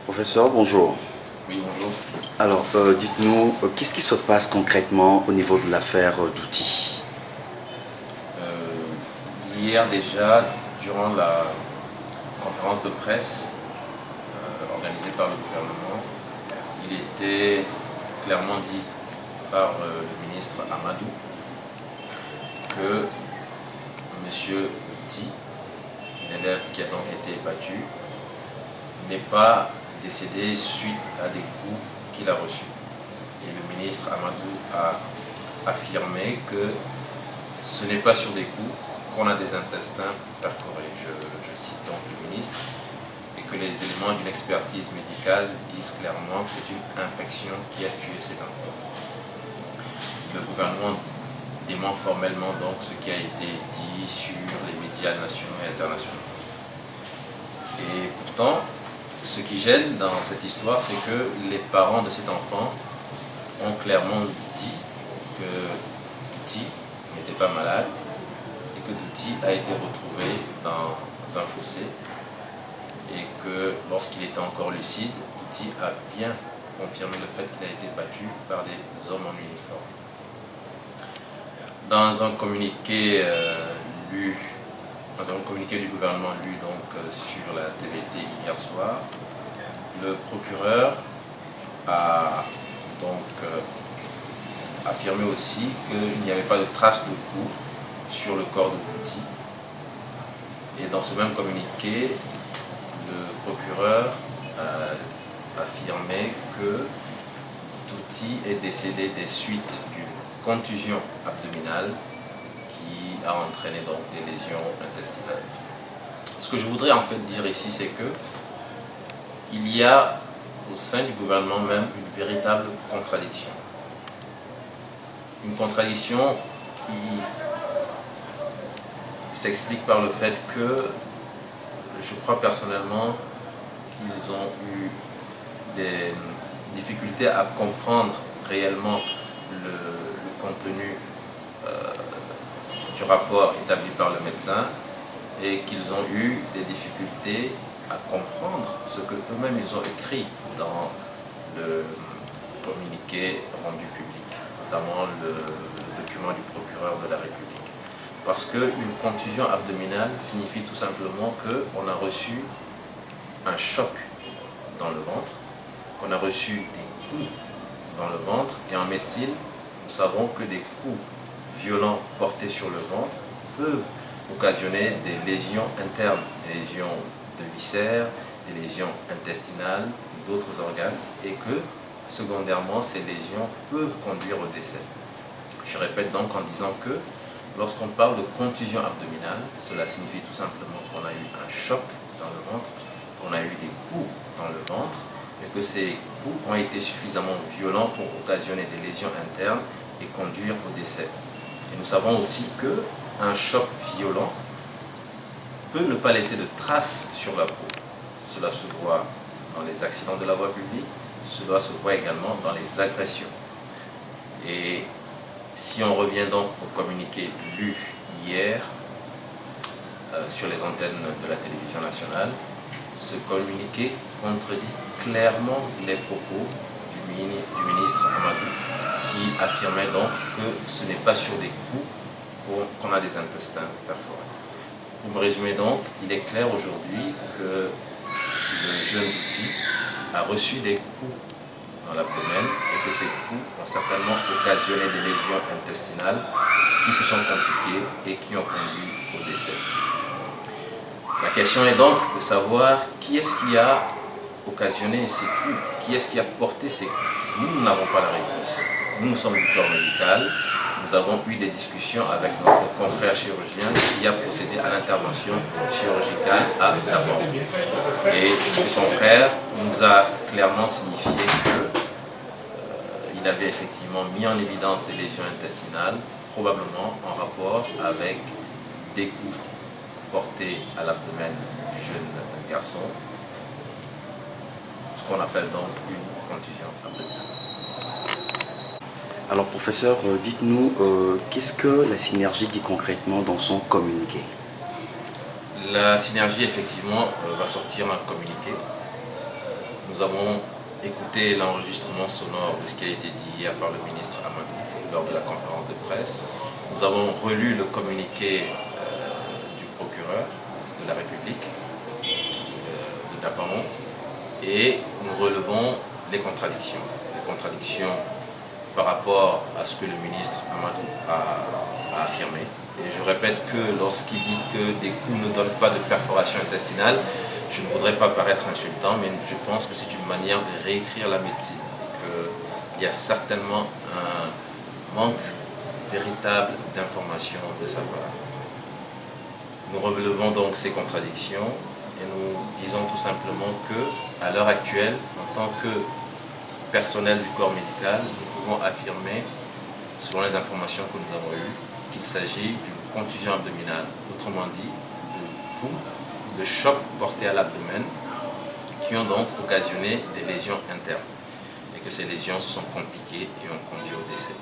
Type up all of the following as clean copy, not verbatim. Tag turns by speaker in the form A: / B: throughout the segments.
A: Professeur, bonjour.
B: Oui, bonjour.
A: Alors, dites-nous, qu'est-ce qui se passe concrètement au niveau de l'affaire d'outils?
B: Hier déjà, durant la conférence de presse organisée par le gouvernement, il était clairement dit par le ministre Amadou que M. Outi, l'élève qui a donc été battu, n'est pas décédé suite à des coups qu'il a reçus. Et le ministre Amadou a affirmé que ce n'est pas sur des coups qu'on a des intestins perforés. Je cite donc le ministre, et que les éléments d'une expertise médicale disent clairement que c'est une infection qui a tué cet enfant. Le gouvernement dément formellement donc ce qui a été dit sur les médias nationaux et internationaux. Et pourtant, ce qui gêne dans cette histoire, c'est que les parents de cet enfant ont clairement dit que Douti n'était pas malade et que Douti a été retrouvé dans un fossé et que lorsqu'il était encore lucide, Douti a bien confirmé le fait qu'il a été battu par des hommes en uniforme. Dans un communiqué du gouvernement lu donc sur la TVT hier soir, le procureur a donc affirmé aussi qu'il n'y avait pas de traces de coups sur le corps de Douti. Et dans ce même communiqué, le procureur a affirmé que Douti est décédé des suites d'une contusion abdominale qui a entraîné donc des lésions intestinales. Ce que je voudrais en fait dire ici, c'est que il y a au sein du gouvernement même une véritable contradiction. Une contradiction qui s'explique par le fait que je crois personnellement qu'ils ont eu des difficultés à comprendre réellement le contenu du rapport établi par le médecin et qu'ils ont eu des difficultés à comprendre ce que eux-mêmes ils ont écrit dans le communiqué rendu public, notamment le document du procureur de la République. Parce qu'une contusion abdominale signifie tout simplement qu'on a reçu un choc dans le ventre, qu'on a reçu des coups dans le ventre, et en médecine, nous savons que des coups violents portés sur le ventre peuvent occasionner des lésions internes, des lésions de viscères, des lésions intestinales, d'autres organes, et que, secondairement, ces lésions peuvent conduire au décès. Je répète donc en disant que lorsqu'on parle de contusion abdominale, cela signifie tout simplement qu'on a eu un choc dans le ventre, qu'on a eu des coups dans le ventre, et que ces coups ont été suffisamment violents pour occasionner des lésions internes et conduire au décès. Et nous savons aussi qu'un choc violent peut ne pas laisser de traces sur la peau. Cela se voit dans les accidents de la voie publique, cela se voit également dans les agressions. Et si on revient donc au communiqué lu hier sur les antennes de la télévision nationale, ce communiqué contredit clairement les propos du ministre Amadou, qui affirmait donc que ce n'est pas sur des coups qu'on a des intestins perforés. Pour me résumer donc, il est clair aujourd'hui que le jeune Douti a reçu des coups dans l'abdomen et que ces coups ont certainement occasionné des lésions intestinales qui se sont compliquées et qui ont conduit au décès. La question est donc de savoir qui est-ce qui a occasionné ces coups, qui est-ce qui a porté ces coups. Nous n'avons pas la réponse. Nous sommes du corps médical. Nous avons eu des discussions avec notre confrère chirurgien qui a procédé à l'intervention chirurgicale à Davao. Et ce confrère nous a clairement signifié qu'il avait effectivement mis en évidence des lésions intestinales, probablement en rapport avec des coups portés à l'abdomen du jeune garçon, ce qu'on appelle donc une contusion abdominale.
A: Alors, professeur, dites-nous, qu'est-ce que la synergie dit concrètement dans son communiqué?
B: La synergie, effectivement, va sortir un communiqué. Nous Nous avons écouté l'enregistrement sonore de ce qui a été dit hier par le ministre Amadou lors de la conférence de presse. Nous avons relu le communiqué du procureur de la République de Dapaon et nous relevons les contradictions. Les contradictions par rapport à ce que le ministre Amadou a affirmé. Et je répète que lorsqu'il dit que des coups ne donnent pas de perforation intestinale, je ne voudrais pas paraître insultant, mais je pense que c'est une manière de réécrire la médecine et qu'il y a certainement un manque véritable d'information de sa part. Nous relevons donc ces contradictions et nous disons tout simplement que, à l'heure actuelle, en tant que personnel du corps médical, nous pouvons affirmer, selon les informations que nous avons eues, qu'il s'agit d'une contusion abdominale, autrement dit, de coups, de chocs portés à l'abdomen, qui ont donc occasionné des lésions internes, et que ces lésions se sont compliquées et ont conduit au décès.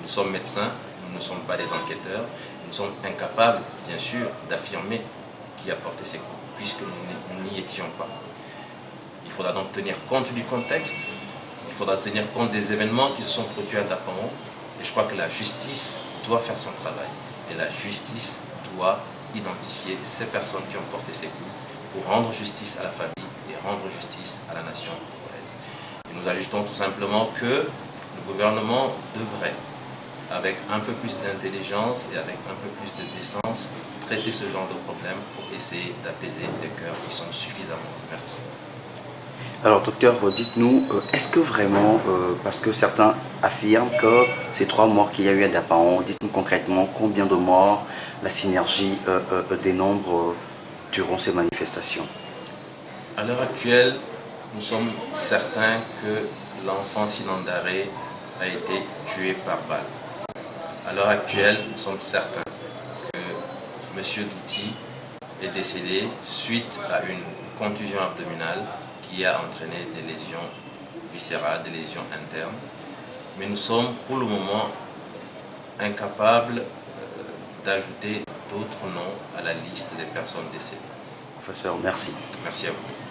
B: Nous sommes médecins, nous ne sommes pas des enquêteurs, et nous sommes incapables, bien sûr, d'affirmer qui a porté ces coups, puisque nous n'y étions pas. Il faudra donc tenir compte du contexte, il faudra tenir compte des événements qui se sont produits à Dapaon, et je crois que la justice doit faire son travail, et la justice doit identifier ces personnes qui ont porté ces coups pour rendre justice à la famille et rendre justice à la nation congolaise. Et nous ajoutons tout simplement que le gouvernement devrait, avec un peu plus d'intelligence et avec un peu plus de décence, traiter ce genre de problème pour essayer d'apaiser les cœurs qui sont suffisamment meurtris.
A: Alors docteur, dites-nous, est-ce que vraiment, parce que certains affirment que ces 3 morts qu'il y a eu à Dapaon, dites-nous concrètement combien de morts la synergie dénombre durant ces manifestations?
B: À l'heure actuelle, nous sommes certains que l'enfant Sinandaré a été tué par balle. À l'heure actuelle, nous sommes certains que M. Douti est décédé suite à une contusion abdominale qui a entraîné des lésions viscérales, des lésions internes. Mais nous sommes pour le moment incapables d'ajouter d'autres noms à la liste des personnes décédées.
A: Professeur, merci.
B: Merci à vous.